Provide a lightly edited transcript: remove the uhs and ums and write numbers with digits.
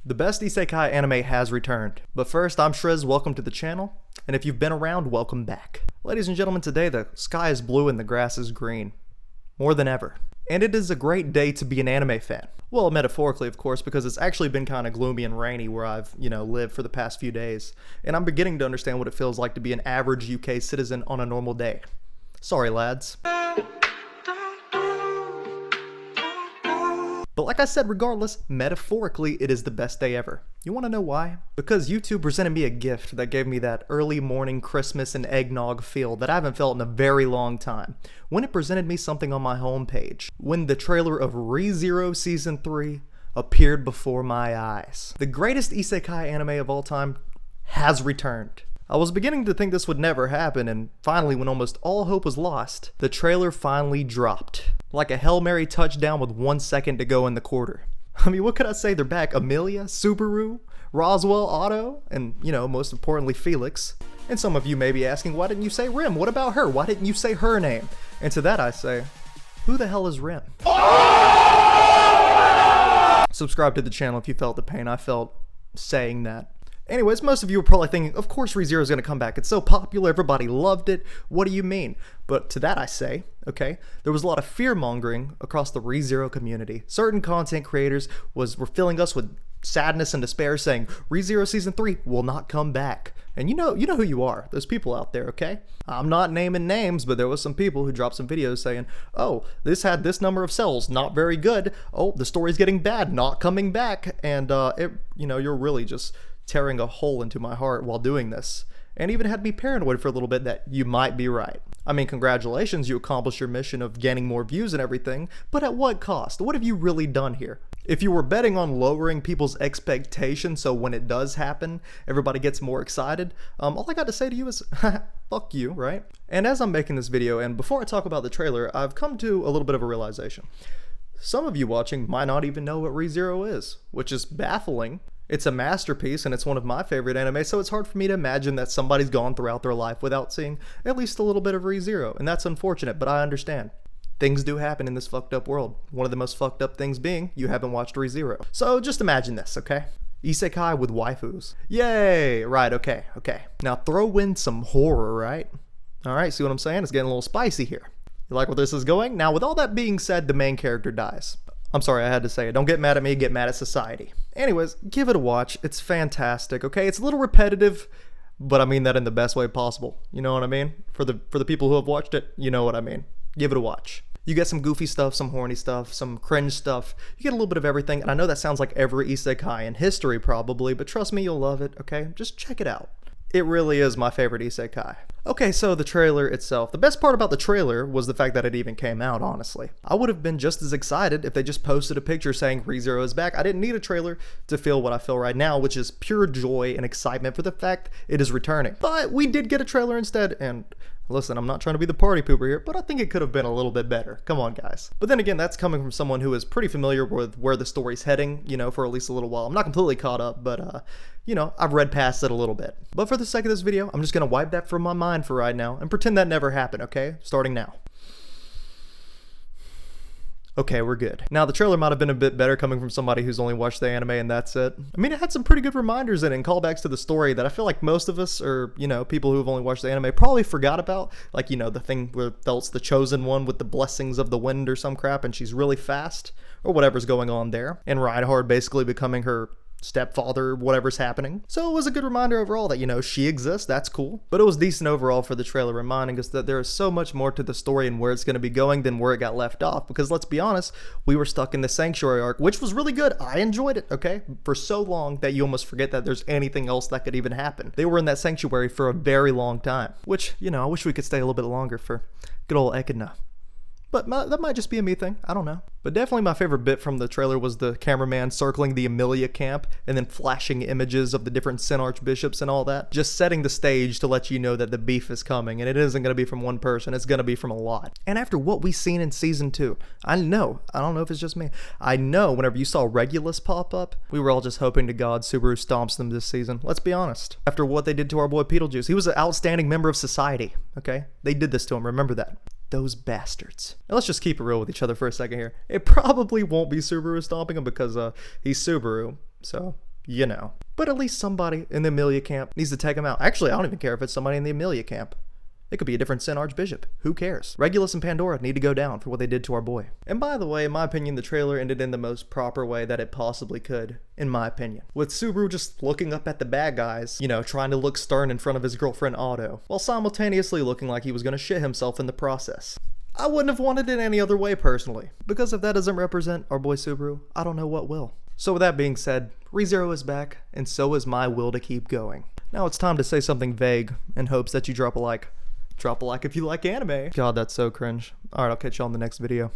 The best Isekai anime has returned. But first, I'm Shriz, welcome to the channel, and if you've been around, welcome back. Ladies and gentlemen, today the sky is blue and the grass is green. More than ever. And it is a great day to be an anime fan. Well, metaphorically, of course, because it's actually been kind of gloomy and rainy where I've, lived for the past few days. And I'm beginning to understand what it feels like to be an average UK citizen on a normal day. Sorry, lads. But like I said, regardless, metaphorically, it is the best day ever. You want to know why? Because YouTube presented me a gift that gave me that early morning Christmas and eggnog feel that I haven't felt in a very long time. When it presented me something on my homepage. When the trailer of Re:Zero Season 3 appeared before my eyes. The greatest Isekai anime of all time has returned. I was beginning to think this would never happen, and finally, when almost all hope was lost, the trailer finally dropped. Like a Hail Mary touchdown with 1 second to go in the quarter. I mean, what could I say? They're back. Amelia, Subaru, Roswell, Otto, and, most importantly, Felix. And some of you may be asking, why didn't you say Rim? What about her? Why didn't you say her name? And to that I say, who the hell is Rim? Subscribe to the channel if you felt the pain I felt saying that. Anyways, most of you are probably thinking, of course Re:Zero is going to come back. It's so popular, everybody loved it. What do you mean? But to that I say, okay, there was a lot of fear-mongering across the Re:Zero community. Certain content creators were filling us with sadness and despair, saying Re:Zero Season 3 will not come back. And you know who you are. There's people out there, okay? I'm not naming names, but there was some people who dropped some videos saying, oh, this had this number of cells, not very good. Oh, the story's getting bad, not coming back. And, you're really just tearing a hole into my heart while doing this, and even had me paranoid for a little bit that you might be right. I mean, congratulations, you accomplished your mission of gaining more views and everything, but at what cost? What have you really done here? If you were betting on lowering people's expectations so when it does happen, everybody gets more excited, all I got to say to you is, fuck you, right? And as I'm making this video, and before I talk about the trailer, I've come to a little bit of a realization. Some of you watching might not even know what Re:Zero is, which is baffling. It's a masterpiece, and it's one of my favorite anime, so it's hard for me to imagine that somebody's gone throughout their life without seeing at least a little bit of Re:Zero, and that's unfortunate, but I understand. Things do happen in this fucked up world. One of the most fucked up things being, you haven't watched Re:Zero. So just imagine this, okay? Isekai with waifus. Yay! Right, okay. Now throw in some horror, right? Alright, see what I'm saying? It's getting a little spicy here. You like where this is going? Now with all that being said, the main character dies. I'm sorry, I had to say it. Don't get mad at me, get mad at society. Anyways, give it a watch. It's fantastic, okay? It's a little repetitive, but I mean that in the best way possible. You know what I mean? For the people who have watched it, you know what I mean. Give it a watch. You get some goofy stuff, some horny stuff, some cringe stuff. You get a little bit of everything, and I know that sounds like every isekai in history probably, but trust me, you'll love it, okay? Just check it out. It really is my favorite isekai. Okay, so the trailer itself. The best part about the trailer was the fact that it even came out, honestly. I would have been just as excited if they just posted a picture saying Re:Zero is back. I didn't need a trailer to feel what I feel right now, which is pure joy and excitement for the fact it is returning. But we did get a trailer instead, and listen, I'm not trying to be the party pooper here, but I think it could have been a little bit better. Come on, guys. But then again, that's coming from someone who is pretty familiar with where the story's heading, for at least a little while. I'm not completely caught up, but, I've read past it a little bit. But for the sake of this video, I'm just going to wipe that from my mind for right now and pretend that never happened, okay? Starting now. Okay, we're good. Now, the trailer might have been a bit better coming from somebody who's only watched the anime and that's it. I mean, it had some pretty good reminders in it and callbacks to the story that I feel like most of us, or, people who have only watched the anime probably forgot about. Like, the thing where Felt's the chosen one with the blessings of the wind or some crap and she's really fast, or whatever's going on there. And Reinhard basically becoming her stepfather, whatever's happening. So it was a good reminder overall that, she exists, that's cool. But it was decent overall for the trailer, reminding us that there is so much more to the story and where it's going to be going than where it got left off. Because let's be honest, we were stuck in the Sanctuary arc, which was really good. I enjoyed it, okay? For so long that you almost forget that there's anything else that could even happen. They were in that Sanctuary for a very long time, which, I wish we could stay a little bit longer for good old Echidna. But that might just be a me thing, I don't know. But definitely my favorite bit from the trailer was the cameraman circling the Amelia camp and then flashing images of the different Sin Archbishops and all that. Just setting the stage to let you know that the beef is coming, and it isn't going to be from one person, it's going to be from a lot. And after what we've seen in Season 2, I don't know if it's just me, I know whenever you saw Regulus pop up, we were all just hoping to God Subaru stomps them this season. Let's be honest. After what they did to our boy Beetlejuice, he was an outstanding member of society, okay? They did this to him, remember that. Those bastards. Now let's just keep it real with each other for a second here. It probably won't be Subaru stomping him because he's Subaru, so you know. But at least somebody in the Emilia camp needs to take him out. Actually, I don't even care if it's somebody in the Emilia camp. It could be a different Sin Archbishop. Who cares? Regulus and Pandora need to go down for what they did to our boy. And by the way, in my opinion, the trailer ended in the most proper way that it possibly could, in my opinion. With Subaru just looking up at the bad guys, you know, trying to look stern in front of his girlfriend Otto, while simultaneously looking like he was gonna shit himself in the process. I wouldn't have wanted it any other way personally, because if that doesn't represent our boy Subaru, I don't know what will. So with that being said, ReZero is back, and so is my will to keep going. Now it's time to say something vague in hopes that you drop a like. Drop a like if you like anime. God, that's so cringe. Alright, I'll catch you on the next video.